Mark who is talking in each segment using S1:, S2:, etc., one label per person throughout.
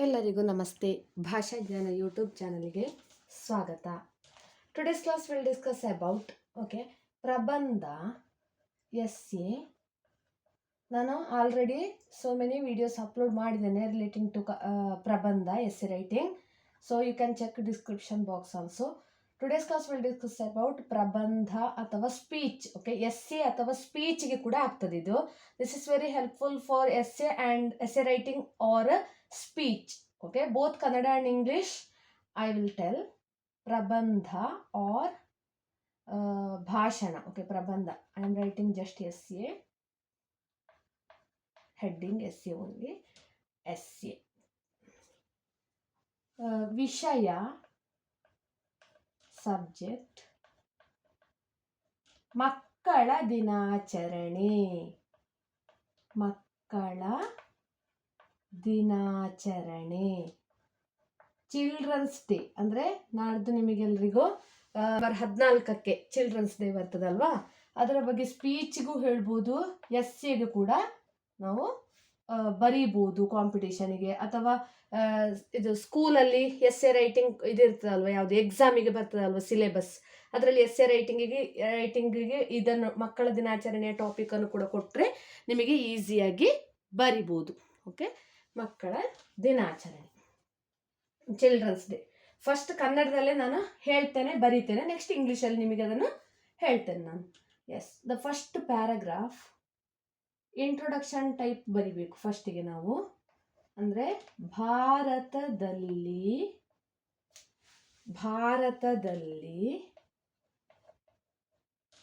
S1: ಎಲ್ಲರಿಗೂ ನಮಸ್ತೆ. ಭಾಷಾ ಜ್ಞಾನ ಯೂಟ್ಯೂಬ್ ಚಾನಲ್ಗೆ ಸ್ವಾಗತ. Today's class will discuss about ಪ್ರಬಂಧ ಎಸ್ಸೆ. ನಾನು already so many videos upload ಮಾಡಿದ್ದೇನೆ ರಿಲೇಟಿಂಗ್ ಟು ಪ್ರಬಂಧ essay writing. So you can check description box also. Today's class will discuss about ಪ್ರಬಂಧ ಅಥವಾ ಸ್ಪೀಚ್. ಎಸ್ಸೆ ಅಥವಾ ಸ್ಪೀಚ್ಗೆ ಕೂಡ ಆಗ್ತದೆ ಇದು. This is very helpful for essay and essay writing or speech. Both Kannada and English I will tell. Prabandha or bhashana. Prabandha. I am writing just essay. Heading essay only. Essay. Vishaya. Subject. Makkala dinacharane. Makkala ದಿನಾಚರಣೆ. Children's day ಅಂದರೆ ನಾಡ್ದು ನಿಮಗೆಲ್ರಿಗೂ 14ಕ್ಕೆ children's day ಬರ್ತದಲ್ವಾ, ಅದರ ಬಗ್ಗೆ ಸ್ಪೀಚ್ಗೂ ಹೇಳ್ಬೋದು, ಎಸ್ಸೆಗೂ ಕೂಡ ನಾವು ಬರೀಬೋದು ಕಾಂಪಿಟೇಷನಿಗೆ. ಅಥವಾ ಇದು ಸ್ಕೂಲಲ್ಲಿ ಎಸ್ಸೆ ರೈಟಿಂಗ್ ಇದಿರ್ತದಲ್ವ, ಯಾವುದು ಎಕ್ಸಾಮಿಗೆ ಬರ್ತದಲ್ವ ಸಿಲೆಬಸ್, ಅದರಲ್ಲಿ ಎಸ್ಸೆ ರೈಟಿಂಗಿಗೆ ಇದನ್ನು ಮಕ್ಕಳ ದಿನಾಚರಣೆಯ ಟಾಪಿಕನ್ನು ಕೂಡ ಕೊಟ್ಟರೆ ನಿಮಗೆ ಈಸಿಯಾಗಿ ಬರಿಬೋದು. ಮಕ್ಕಳ ದಿನಾಚರಣೆ, ಚಿಲ್ಡ್ರನ್ಸ್ ಡೇ. ಫಸ್ಟ್ ಕನ್ನಡದಲ್ಲೇ ನಾನು ಹೇಳ್ತೇನೆ, ಬರೀತೇನೆ, ನೆಕ್ಸ್ಟ್ ಇಂಗ್ಲೀಷಲ್ಲಿ ನಿಮಗೆ ಅದನ್ನು ಹೇಳ್ತೇನೆ ನಾನು. Yes, the first paragraph introduction type ಬರಿಬೇಕು ಫಸ್ಟಿಗೆ ನಾವು. ಅಂದರೆ ಭಾರತದಲ್ಲಿ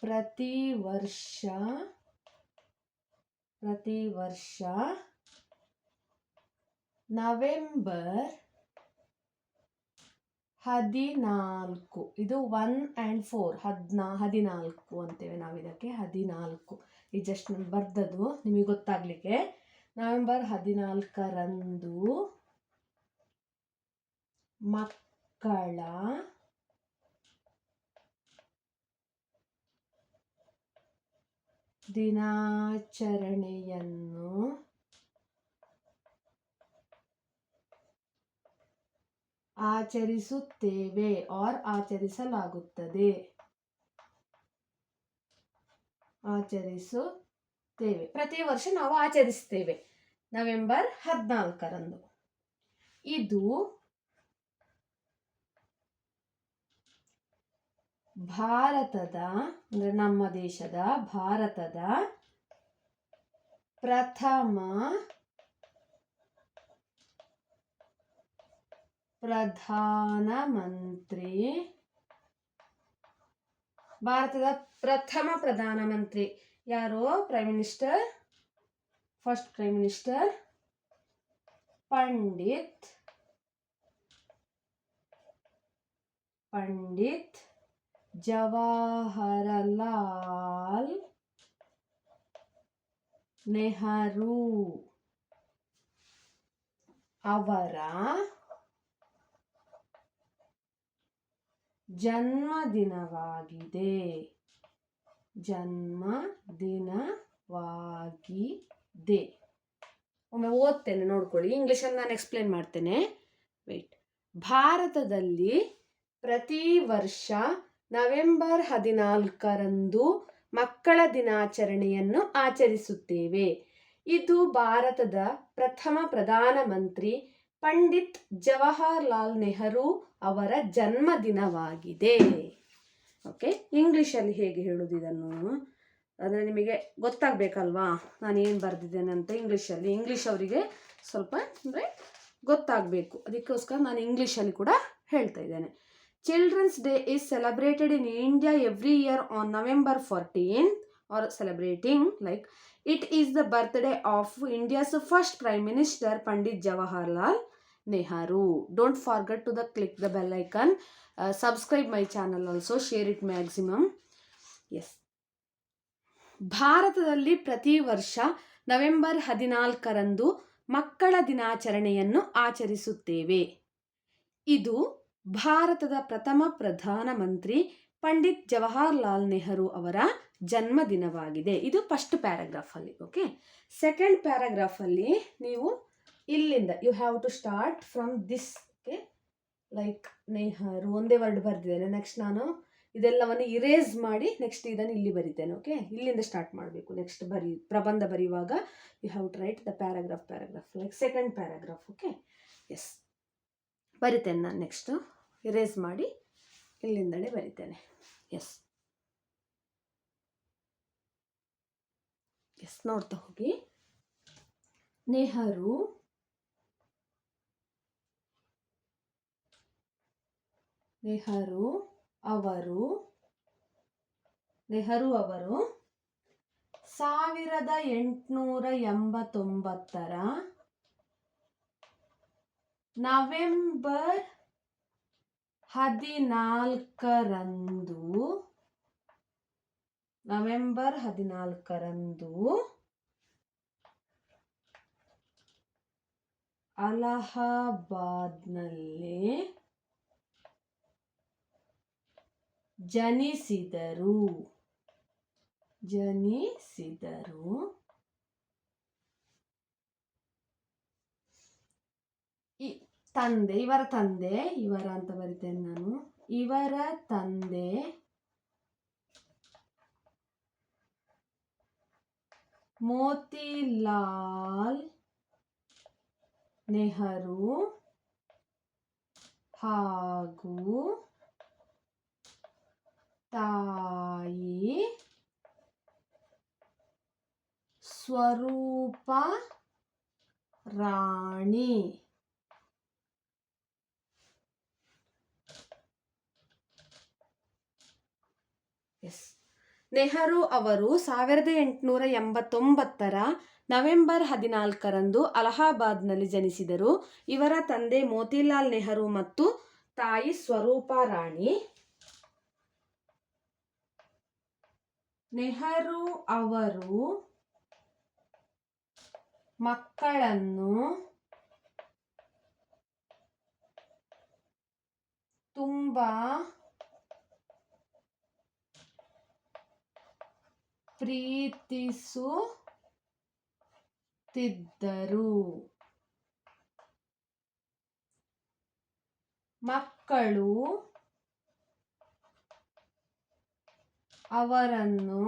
S1: ಪ್ರತಿ ವರ್ಷ ನವೆಂಬರ್ 14, ಇದು 1 and 4 14 ಅಂತೇವೆ ನಾವು ಇದಕ್ಕೆ. 14 ಇದು ಜಸ್ಟ್ ಬರ್ದದ್ದು ನಿಮಗೆ ಗೊತ್ತಾಗ್ಲಿಕ್ಕೆ. ನವೆಂಬರ್ 14ರಂದು ಮಕ್ಕಳ ದಿನಾಚರಣೆಯನ್ನು ಆಚರಿಸುತ್ತೇವೆ ಆರ್ ಆಚರಿಸಲಾಗುತ್ತದೆ. ಪ್ರತಿ ವರ್ಷ ನಾವು ಆಚರಿಸ್ತೇವೆ ನವೆಂಬರ್ 14ರಂದು. ಇದು ಭಾರತದ, ಅಂದರೆ ನಮ್ಮ ದೇಶದ, ಭಾರತದ ಪ್ರಥಮ ಪ್ರಧಾನಮಂತ್ರಿ ಯಾರು? Prime minister, first prime minister Pandit Jawaharlal Nehru ಅವರ ಜನ್ಮದಿನವಾಗಿದೆ. ಒಮ್ಮೆ ಓದ್ತೇನೆ, ನೋಡ್ಕೊಳ್ಳಿ. ಇಂಗ್ಲಿಷಲ್ಲಿ ನಾನು ಎಕ್ಸ್ಪ್ಲೇನ್ ಮಾಡ್ತೇನೆ. ಭಾರತದಲ್ಲಿ ಪ್ರತಿ ವರ್ಷ ನವೆಂಬರ್ 14ರಂದು ಮಕ್ಕಳ ದಿನಾಚರಣೆಯನ್ನು ಆಚರಿಸುತ್ತೇವೆ. ಇದು ಭಾರತದ ಪ್ರಥಮ ಪ್ರಧಾನಮಂತ್ರಿ ಪಂಡಿತ್ ಜವಾಹರಲಾಲ್ ನೆಹರು ಅವರ ಜನ್ಮದಿನವಾಗಿದೆ. ಇಂಗ್ಲೀಷಲ್ಲಿ ಹೇಗೆ ಹೇಳುವುದು ಇದನ್ನು ಅಂದರೆ ನಿಮಗೆ ಗೊತ್ತಾಗಬೇಕಲ್ವಾ ನಾನು ಏನು ಬರೆದಿದ್ದೇನೆ ಅಂತ. ಇಂಗ್ಲೀಷ್ ಅವರಿಗೆ ಸ್ವಲ್ಪ ಅಂದರೆ ಗೊತ್ತಾಗಬೇಕು, ಅದಕ್ಕೋಸ್ಕರ ನಾನು ಇಂಗ್ಲೀಷಲ್ಲಿ ಕೂಡ ಹೇಳ್ತಾ ಇದ್ದೇನೆ. Children's day is celebrated in India every year on November 14th or celebrating like it is the birthday of India's first Prime Minister Pandit Jawaharlal Nehru. Don't forget to click the bell icon. Subscribe my channel also. Share it maximum. Yes. ಭಾರತದಲ್ಲಿ ಪ್ರತಿ ವರ್ಷ November 14ರಂದು ಮಕ್ಕಳ ದಿನಾಚರಣೆಯನ್ನು ಆಚರಿಸುತ್ತೇವೆ. ಇದು ಭಾರತದ ಪ್ರಥಮ ಪ್ರಧಾನಮಂತ್ರಿ ಪಂಡಿತ್ ಜವಾಹರಲಾಲ್ ನೆಹರು ಅವರ ಜನ್ಮದಿನವಾಗಿದೆ. ಇದು ಫಸ್ಟ್ ಪ್ಯಾರಾಗ್ರಾಫಲ್ಲಿ. ಸೆಕೆಂಡ್ ಪ್ಯಾರಾಗ್ರಾಫಲ್ಲಿ ನೀವು ಇಲ್ಲಿ ಇಲ್ಲಿಂದ you have to start from this. Okay, like Nehru ಒಂದೇ ವರ್ಡ್ ಬರೆದಿದ್ದೇನೆ. ನೆಕ್ಸ್ಟ್ ನಾನು ಇದೆಲ್ಲವನ್ನು ಇರೇಸ್ ಮಾಡಿ ನೆಕ್ಸ್ಟ್ ಇದನ್ನು ಇಲ್ಲಿ ಬರಿತೇನೆ. ಓಕೆ, ಇಲ್ಲಿಂದ ಸ್ಟಾರ್ಟ್ ಮಾಡಬೇಕು. ನೆಕ್ಸ್ಟ್ ಪ್ರಬಂಧ ಬರೆಯುವಾಗ you have to write the paragraph like second paragraph. Okay, yes, ಬರಿತೇನೆ ನಾನು. ನೆಕ್ಸ್ಟು ಇರೇಸ್ ಮಾಡಿ ಇಲ್ಲಿಂದಲೇ ಬರಿತೇನೆ. ಎಸ್ ಎಸ್, ನೋಡ್ತಾ ಹೋಗಿ. ನೆಹರು ಅವರು 1889 ನವೆಂಬರ್ 14ರಂದು ಅಲಹಾಬಾದ್ನಲ್ಲಿ ಜನಿಸಿದರು. ಇವರ ತಂದೆ ಅಂತ ಬರಿತೇನೆ ನಾನು. ಇವರ ತಂದೆ ಮೋತಿಲಾಲ್ ನೆಹರು ಹಾಗೂ ತಾಯಿ ಸ್ವರೂಪ ರಾಣಿ. ಎಸ್, ನೆಹರು ಅವರು 1889 ನವೆಂಬರ್ 14ರಂದು ಅಲಹಾಬಾದ್ನಲ್ಲಿ ಜನಿಸಿದರು. ಇವರ ತಂದೆ ಮೋತಿಲಾಲ್ ನೆಹರು ಮತ್ತು ತಾಯಿ ಸ್ವರೂಪ ರಾಣಿ. ನೆಹರು ಅವರು ಮಕ್ಕಳನ್ನು ತುಂಬಾ ಪ್ರೀತಿಸುತ್ತಿದ್ದರು. ಮಕ್ಕಳು ಅವರನ್ನು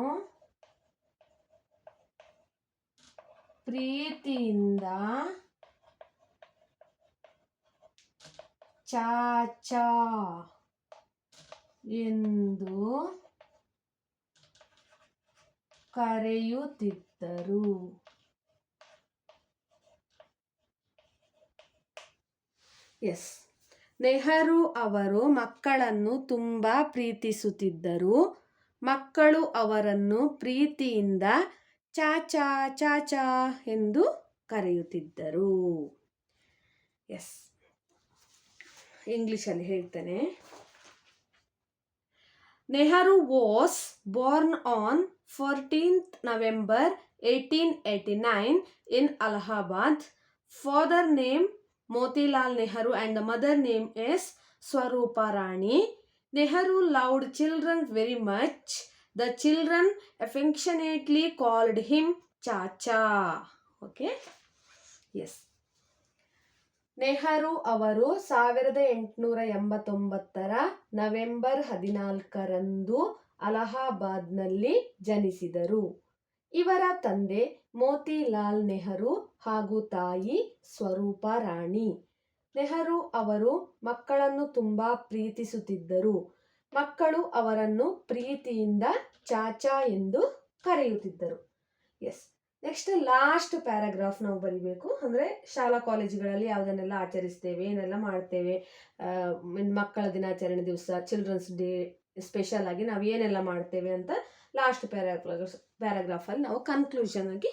S1: ಪ್ರೀತಿಯಿಂದ ಚಾಚಾ ಎಂದು ಕರೆಯುತ್ತಿದ್ದರು. ಎಸ್, ನೆಹರು ಅವರು ಮಕ್ಕಳನ್ನು ತುಂಬಾ ಪ್ರೀತಿಸುತ್ತಿದ್ದರು. ಮಕ್ಕಳು ಅವರನ್ನು ಪ್ರೀತಿಯಿಂದ ಚಾಚಾ ಚಾಚಾ ಎಂದು ಕರೆಯುತ್ತಿದ್ದರು. ಎಸ್, ಇಂಗ್ಲಿಷಲ್ಲಿ ಹೇಳ್ತೇನೆ. Nehru was born on 14th November 1889 in Allahabad. Father name Motilal Nehru and the mother name is Swarupa Rani. Nehru loved children very much. The children affectionately called him Chacha. Okay? Yes. Nehru ಅವರು 1889 November 14ರಂದು ಅಲಹಾಬಾದ್ನಲ್ಲಿ ಜನಿಸಿದರು. ಇವರ ತಂದೆ ಮೋತಿಲಾಲ್ ನೆಹರು ಹಾಗೂ ತಾಯಿ ಸ್ವರೂಪ ರಾಣಿ. ನೆಹರು ಅವರು ಮಕ್ಕಳನ್ನು ತುಂಬಾ ಪ್ರೀತಿಸುತ್ತಿದ್ದರು. ಮಕ್ಕಳು ಅವರನ್ನು ಪ್ರೀತಿಯಿಂದ ಚಾಚಾ ಎಂದು ಕರೆಯುತ್ತಿದ್ದರು. ಎಸ್, ನೆಕ್ಸ್ಟ್ ಲಾಸ್ಟ್ ಪ್ಯಾರಾಗ್ರಾಫ್ ನಾವು ಬರಿಬೇಕು. ಅಂದರೆ ಶಾಲಾ ಕಾಲೇಜುಗಳಲ್ಲಿ ಯಾವುದನ್ನೆಲ್ಲ ಆಚರಿಸ್ತೇವೆ, ಏನೆಲ್ಲ ಮಾಡ್ತೇವೆ, ಮಕ್ಕಳ ದಿನಾಚರಣೆ ದಿವಸ, ಚಿಲ್ಡ್ರನ್ಸ್ ಡೇ ಸ್ಪೆಷಲ್ ಆಗಿ ನಾವು ಏನೆಲ್ಲ ಮಾಡ್ತೇವೆ ಅಂತ ಲಾಸ್ಟ್ ಪ್ಯಾರಾಗ್ರಾಫಲ್ಲಿ ನಾವು ಕನ್ಕ್ಲೂಷನ್ ಆಗಿ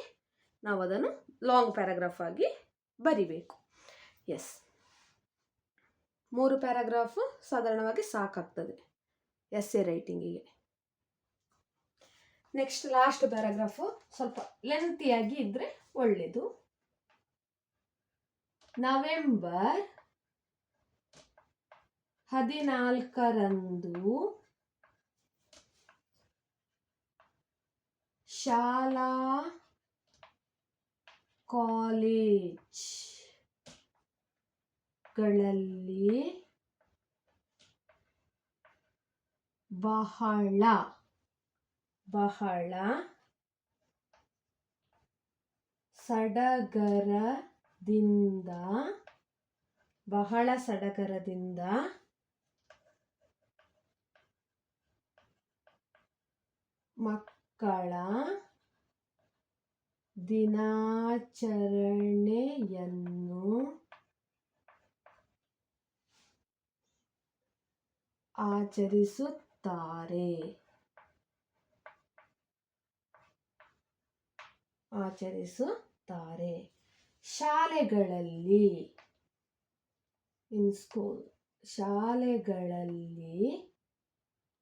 S1: ನಾವು ಅದನ್ನು ಲಾಂಗ್ ಪ್ಯಾರಾಗ್ರಾಫ್ ಆಗಿ ಬರಿಬೇಕು. ಎಸ್, 3 ಪ್ಯಾರಾಗ್ರಾಫು ಸಾಧಾರಣವಾಗಿ ಸಾಕಾಗ್ತದೆ ಎಸ್ಸೆ ರೈಟಿಂಗಿಗೆ. ನೆಕ್ಸ್ಟ್ ಲಾಸ್ಟ್ ಪ್ಯಾರಾಗ್ರಾಫು ಸ್ವಲ್ಪ ಲೆಂತಿಯಾಗಿ ಇದ್ರೆ ಒಳ್ಳೆಯದು. ನವೆಂಬರ್ 14ರಂದು ಶಾಲಾ ಕಾಲೇಜ್ ಮಕ್ಕಳಲ್ಲಿ ಬಹಳ ಬಹಳ ಸಡಗರದಿಂದ ಮಕ್ಕಳ ದಿನಾಚರಣೆಯನ್ನು ಆಚರಿಸುತ್ತಾರೆ. ಶಾಲೆಗಳಲ್ಲಿ ಇನ್ ಸ್ಕೂಲ್, ಶಾಲೆಗಳಲ್ಲಿ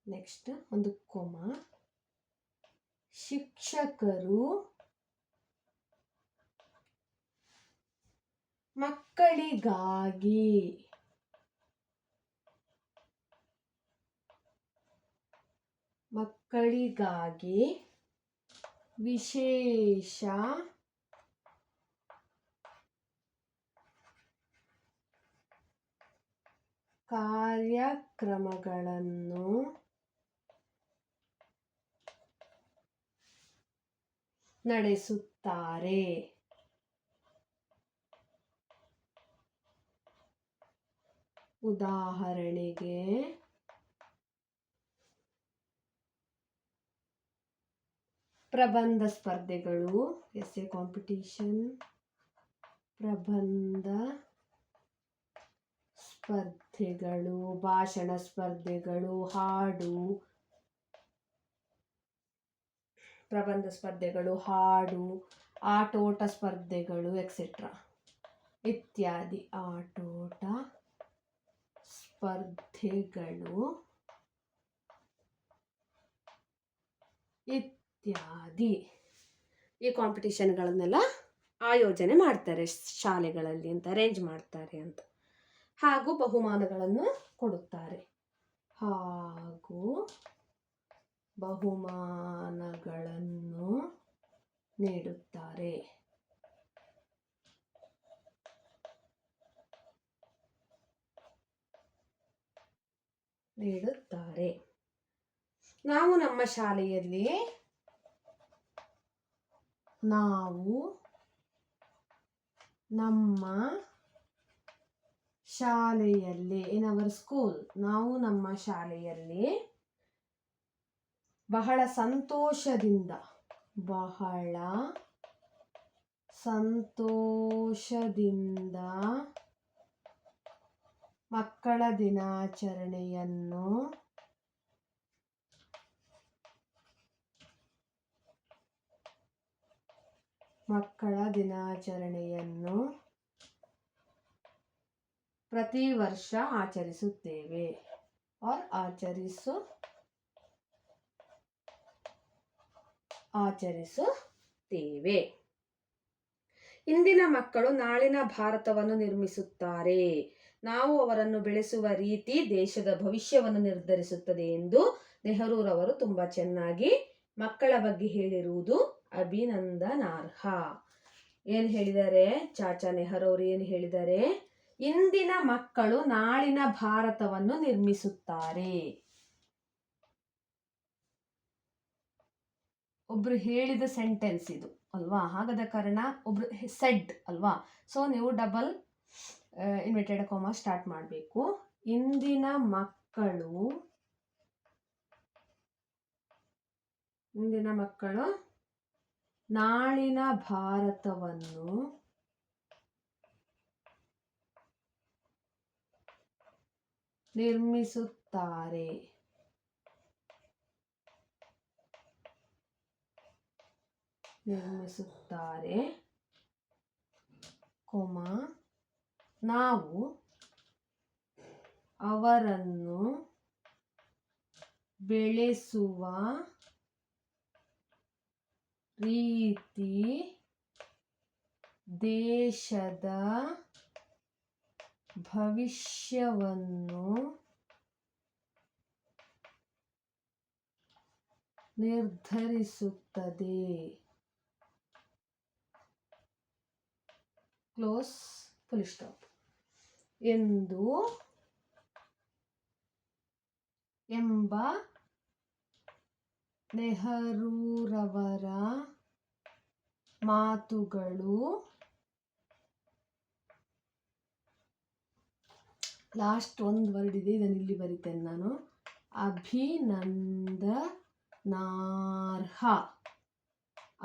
S1: ನೆಕ್ಸ್ಟ್ ಒಂದು ಕೊಮ, ಶಿಕ್ಷಕರು ಮಕ್ಕಳಿಗಾಗಿ ವಿಶೇಷ ಕಾರ್ಯಕ್ರಮಗಳನ್ನು ನಡೆಸುತ್ತಾರೆ. ಉದಾಹರಣೆಗೆ ಪ್ರಬಂಧ ಸ್ಪರ್ಧೆಗಳು, ಎಸ್ಸೆ ಕಾಂಪಿಟಿಷನ್, ಪ್ರಬಂಧ ಸ್ಪರ್ಧೆಗಳು, ಭಾಷಣ ಸ್ಪರ್ಧೆಗಳು, ಪ್ರಬಂಧ ಸ್ಪರ್ಧೆಗಳು, ಹಾಡು, ಆಟೋಟ ಸ್ಪರ್ಧೆಗಳು ಎಕ್ಸೆಟ್ರಾ ಇತ್ಯಾದಿ. ಆಟೋಟ ಸ್ಪರ್ಧೆಗಳು ಇತ್ಯಾದಿ ಈ ಕಾಂಪಿಟೇಷನ್ಗಳನ್ನೆಲ್ಲ ಆಯೋಜನೆ ಮಾಡ್ತಾರೆ ಶಾಲೆಗಳಲ್ಲಿ ಅಂತ, ಅರೇಂಜ್ ಮಾಡ್ತಾರೆ ಅಂತ. ಹಾಗೂ ಬಹುಮಾನಗಳನ್ನು ಕೊಡುತ್ತಾರೆ. ನೀಡುತ್ತಾರೆ. ನಾವು ನಮ್ಮ ಶಾಲೆಯಲ್ಲಿ ಇನ್ ಅವರ್ ಸ್ಕೂಲ್, ನಾವು ನಮ್ಮ ಶಾಲೆಯಲ್ಲಿ ಬಹಳ ಸಂತೋಷದಿಂದ ಮಕ್ಕಳ ದಿನಾಚರಣೆಯನ್ನು ಪ್ರತಿ ವರ್ಷ ಆಚರಿಸುತ್ತೇವೆ. ಇಂದಿನ ಮಕ್ಕಳು ನಾಳಿನ ಭಾರತವನ್ನು ನಿರ್ಮಿಸುತ್ತಾರೆ. ನಾವು ಅವರನ್ನು ಬೆಳೆಸುವ ರೀತಿ ದೇಶದ ಭವಿಷ್ಯವನ್ನು ನಿರ್ಧರಿಸುತ್ತದೆ ಎಂದು ನೆಹರೂರವರು ತುಂಬಾ ಚೆನ್ನಾಗಿ ಮಕ್ಕಳ ಬಗ್ಗೆ ಹೇಳಿರುವುದು ಅಭಿನಂದನಾರ್ಹ. ಏನು ಹೇಳಿದ್ದಾರೆ ಚಾಚಾ ನೆಹರು ಅವರು? ಏನು ಹೇಳಿದ್ದಾರೆ? ಇಂದಿನ ಮಕ್ಕಳು ನಾಳಿನ ಭಾರತವನ್ನು ನಿರ್ಮಿಸುತ್ತಾರೆ. ಒಬ್ರು ಹೇಳಿದ ಸೆಂಟೆನ್ಸ್ ಇದು ಅಲ್ವಾ? ಹಾಗಾದ ಕಾರಣ ಒಬ್ರು ಸೆಡ್ ಅಲ್ವಾ? ಸೊ ನೀವು ಡಬಲ್ ಇನ್ವರ್ಟೆಡ್ ಕಾಮಾ ಸ್ಟಾರ್ಟ್ ಮಾಡಬೇಕು. ಇಂದಿನ ಮಕ್ಕಳು ನಾಳಿನ ಭಾರತವನ್ನು ನಿರ್ಮಿಸುತ್ತಾರೆ. ನಾವು ಅವರನ್ನು ಬೆಳೆಸುವ ರೀತಿ ದೇಶದ ಭವಿಷ್ಯವನ್ನು ನಿರ್ಧರಿಸುತ್ತದೆ. Close full stop. ಎಂದು ಎಂಬ ನೆಹರೂರವರ ಮಾತುಗಳು ಲಾಸ್ಟ್ ಒಂದು ವರ್ಡ್ ಇದೆ, ಇದನ್ನು ಇಲ್ಲಿ ಬರಿತೇನೆ ನಾನು.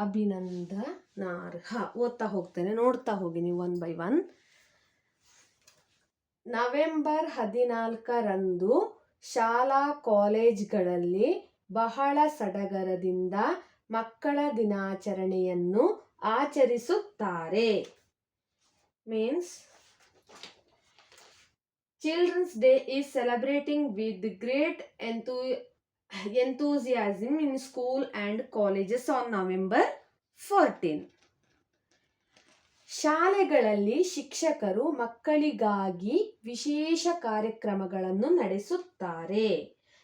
S1: ಅಭಿನಂದನಾರ್ಹ. ಓದ್ತಾ ಹೋಗ್ತೇನೆ, ನೋಡ್ತಾ ಹೋಗಿ ನೀವು 1 by 1. ನವೆಂಬರ್ 14 ಶಾಲಾ ಕಾಲೇಜ್ಗಳಲ್ಲಿ ಬಹಳ ಸಡಗರದಿಂದ ಮಕ್ಕಳ ದಿನಾಚರಣೆಯನ್ನು ಆಚರಿಸುತ್ತಾರೆ. Means Children's Day is celebrating with great enthusiasm in school and colleges on November 14. ಶಾಲೆಗಳಲ್ಲಿ ಶಿಕ್ಷಕರು ಮಕ್ಕಳಿಗಾಗಿ ವಿಶೇಷ ಕಾರ್ಯಕ್ರಮಗಳನ್ನು ನಡೆಸುತ್ತಾರೆ.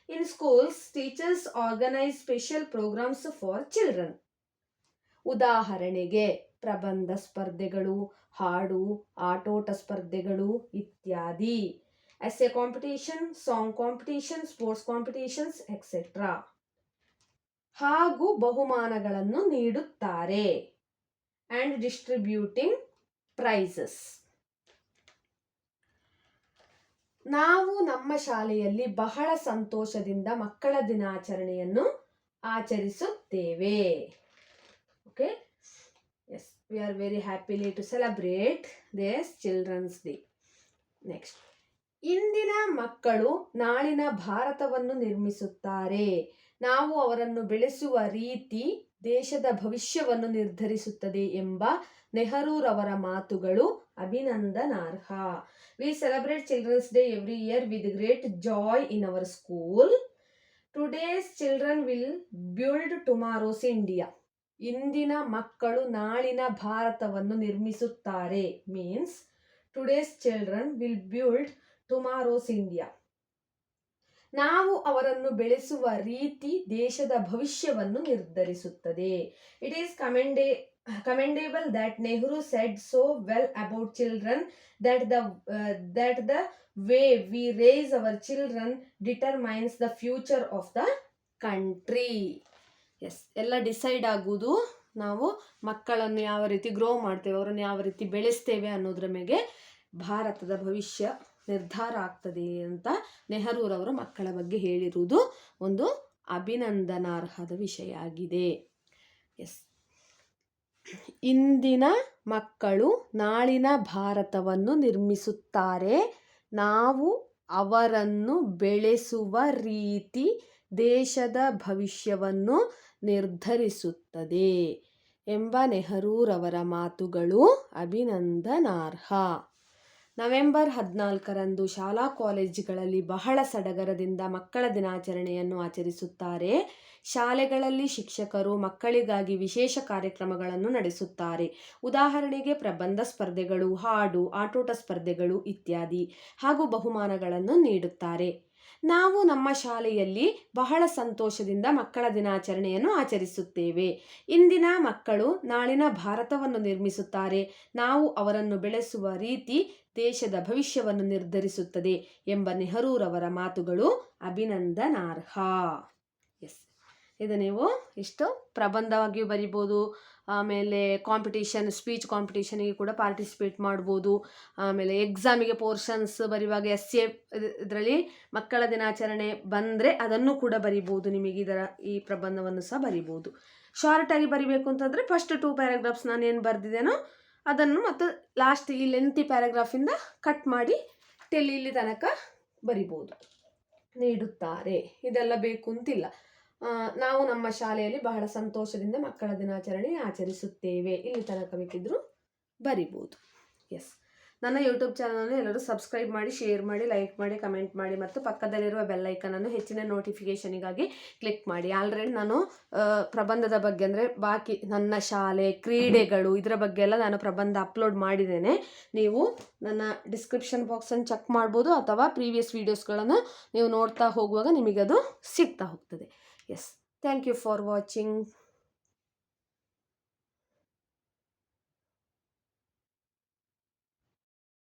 S1: In schools, teachers organize special programs for children. ಉದಾಹರಣೆಗೆ ಪ್ರಬಂಧ ಸ್ಪರ್ಧೆಗಳು, ಹಾಡು, ಆಟೋಟ ಸ್ಪರ್ಧೆಗಳು ಇತ್ಯಾದಿ. essay competition, song competition, sports competitions, etc. ಹಾಗೂ ಬಹುಮಾನಗಳನ್ನು ನೀಡುತ್ತಾರೆ. and distributing prizes. ನಾವು ನಮ್ಮ ಶಾಲೆಯಲ್ಲಿ ಬಹಳ ಸಂತೋಷದಿಂದ ಮಕ್ಕಳ ದಿನಾಚರಣೆಯನ್ನು ಆಚರಿಸುತ್ತೇವೆ. Okay, yes, we are very happily to celebrate this Children's Day. Next, ಇಂದಿನ ಮಕ್ಕಳು ನಾಳಿನ ಭಾರತವನ್ನು ನಿರ್ಮಿಸುತ್ತಾರೆ. ನಾವು ಅವರನ್ನು ಬೆಳೆಸುವ ರೀತಿ ದೇಶದ ಭವಿಷ್ಯವನ್ನು ನಿರ್ಧರಿಸುತ್ತದೆ ಎಂಬ ನೆಹರೂರವರ ಮಾತುಗಳು ಅಭಿನಂದನಾರ್ಹ. We celebrate Children's Day every year with great joy in our school. Today's children will build tomorrow's India. ಇಂದಿನ ಮಕ್ಕಳು ನಾಳಿನ ಭಾರತವನ್ನು ನಿರ್ಮಿಸುತ್ತಾರೆ. Means today's children will build tomorrow's India. ನಾವು ಅವರನ್ನು ಬೆಳೆಸುವ ರೀತಿ ದೇಶದ ಭವಿಷ್ಯವನ್ನು ನಿರ್ಧರಿಸುತ್ತದೆ. It is commendable that Nehru said so well about children that the way we raise our children determines the future of the country. Yes, ಎಲ್ಲ decide ಆಗುವುದು ನಾವು ಮಕ್ಕಳನ್ನು ಯಾವ ರೀತಿ ಗ್ರೋ ಮಾಡ್ತೇವೆ, ಅವರನ್ನು ಯಾವ ರೀತಿ ಬೆಳೆಸ್ತೇವೆ ಅನ್ನೋದ್ರ ಮೇಲೆ ಭಾರತದ ಭವಿಷ್ಯ ನಿರ್ಧಾರ ಆಗ್ತದೆ ಅಂತ ನೆಹರೂರವರು ಮಕ್ಕಳ ಬಗ್ಗೆ ಹೇಳಿರುವುದು ಒಂದು ಅಭಿನಂದನಾರ್ಹದ ವಿಷಯ ಆಗಿದೆ. ಎಸ್, ಇಂದಿನ ಮಕ್ಕಳು ನಾಳಿನ ಭಾರತವನ್ನು ನಿರ್ಮಿಸುತ್ತಾರೆ. ನಾವು ಅವರನ್ನು ಬೆಳೆಸುವ ರೀತಿ ದೇಶದ ಭವಿಷ್ಯವನ್ನು ನಿರ್ಧರಿಸುತ್ತದೆ ಎಂಬ ನೆಹರೂರವರ ಮಾತುಗಳು ಅಭಿನಂದನಾರ್ಹ. ನವೆಂಬರ್ 14 ಶಾಲಾ ಕಾಲೇಜುಗಳಲ್ಲಿ ಬಹಳ ಸಡಗರದಿಂದ ಮಕ್ಕಳ ದಿನಾಚರಣೆಯನ್ನು ಆಚರಿಸುತ್ತಾರೆ. ಶಾಲೆಗಳಲ್ಲಿ ಶಿಕ್ಷಕರು ಮಕ್ಕಳಿಗಾಗಿ ವಿಶೇಷ ಕಾರ್ಯಕ್ರಮಗಳನ್ನು ನಡೆಸುತ್ತಾರೆ. ಉದಾಹರಣೆಗೆ ಪ್ರಬಂಧ ಸ್ಪರ್ಧೆಗಳು, ಹಾಡು, ಆಟೋಟ ಸ್ಪರ್ಧೆಗಳು ಇತ್ಯಾದಿ. ಹಾಗೂ ಬಹುಮಾನಗಳನ್ನು ನೀಡುತ್ತಾರೆ. ನಾವು ನಮ್ಮ ಶಾಲೆಯಲ್ಲಿ ಬಹಳ ಸಂತೋಷದಿಂದ ಮಕ್ಕಳ ದಿನಾಚರಣೆಯನ್ನು ಆಚರಿಸುತ್ತೇವೆ. ಇಂದಿನ ಮಕ್ಕಳು ನಾಳಿನ ಭಾರತವನ್ನು ನಿರ್ಮಿಸುತ್ತಾರೆ. ನಾವು ಅವರನ್ನು ಬೆಳೆಸುವ ರೀತಿ ದೇಶದ ಭವಿಷ್ಯವನ್ನು ನಿರ್ಧರಿಸುತ್ತದೆ ಎಂಬ ನೆಹರೂರವರ ಮಾತುಗಳು ಅಭಿನಂದನಾರ್ಹ. ಎಸ್, ಇದು ನೀವು ಇಷ್ಟು ಪ್ರಬಂಧವಾಗಿಯೂ ಬರಿಬೋದು. ಆಮೇಲೆ ಕಾಂಪಿಟೇಷನ್, ಸ್ಪೀಚ್ ಕಾಂಪಿಟೇಷನಿಗೆ ಕೂಡ ಪಾರ್ಟಿಸಿಪೇಟ್ ಮಾಡ್ಬೋದು. ಆಮೇಲೆ ಎಕ್ಸಾಮಿಗೆ ಪೋರ್ಷನ್ಸ್ ಬರೆಯುವಾಗ essay ಇದರಲ್ಲಿ ಮಕ್ಕಳ ದಿನಾಚರಣೆ ಬಂದರೆ ಅದನ್ನು ಕೂಡ ಬರಿಬೋದು. ನಿಮಗೆ ಈ ಪ್ರಬಂಧವನ್ನು ಸಹ ಬರಿಬೋದು. ಶಾರ್ಟಾಗಿ ಬರಿಬೇಕು ಅಂತಂದರೆ ಫಸ್ಟ್ 2 ಪ್ಯಾರಾಗ್ರಾಫ್ಸ್ ನಾನೇನು ಬರೆದಿದ್ದೇನೋ ಅದನ್ನು ಮತ್ತು ಲಾಸ್ಟ್ ಈ ಲೆಂತಿ ಪ್ಯಾರಾಗ್ರಾಫಿಂದ ಕಟ್ ಮಾಡಿ ಇಲ್ಲಿ ತನಕ ಬರಿಬೋದು. ನೀಡುತ್ತಾರೆ, ಇದೆಲ್ಲ ಬೇಕು ಅಂತಿಲ್ಲ. ನಾವು ನಮ್ಮ ಶಾಲೆಯಲ್ಲಿ ಬಹಳ ಸಂತೋಷದಿಂದ ಮಕ್ಕಳ ದಿನಾಚರಣೆ ಆಚರಿಸುತ್ತೇವೆ, ಇಲ್ಲಿ ತನಕ ಬೇಕಿದ್ದರೂ ಬರಿಬೋದು. ಎಸ್, ನನ್ನ ಯೂಟ್ಯೂಬ್ ಚಾನಲನ್ನು ಎಲ್ಲರೂ ಸಬ್ಸ್ಕ್ರೈಬ್ ಮಾಡಿ, ಶೇರ್ ಮಾಡಿ, ಲೈಕ್ ಮಾಡಿ, ಕಮೆಂಟ್ ಮಾಡಿ ಮತ್ತು ಪಕ್ಕದಲ್ಲಿರುವ ಬೆಲ್ ಐಕನನ್ನು ಹೆಚ್ಚಿನ ನೋಟಿಫಿಕೇಷನಿಗಾಗಿ ಕ್ಲಿಕ್ ಮಾಡಿ. ಆಲ್ರೆಡಿ ನಾನು ಪ್ರಬಂಧದ ಬಗ್ಗೆ ಅಂದರೆ ಬಾಕಿ ನನ್ನ ಶಾಲೆ, ಕ್ರೀಡೆಗಳು ಇದರ ಬಗ್ಗೆ ಎಲ್ಲ ನಾನು ಪ್ರಬಂಧ ಅಪ್ಲೋಡ್ ಮಾಡಿದ್ದೇನೆ. ನೀವು ನನ್ನ ಡಿಸ್ಕ್ರಿಪ್ಷನ್ ಬಾಕ್ಸನ್ನು ಚೆಕ್ ಮಾಡ್ಬೋದು ಅಥವಾ ಪ್ರೀವಿಯಸ್ ವೀಡಿಯೋಸ್ಗಳನ್ನು ನೀವು ನೋಡ್ತಾ ಹೋಗುವಾಗ ನಿಮಗದು ಸಿಗ್ತಾ ಹೋಗ್ತದೆ. Yes, thank you for watching.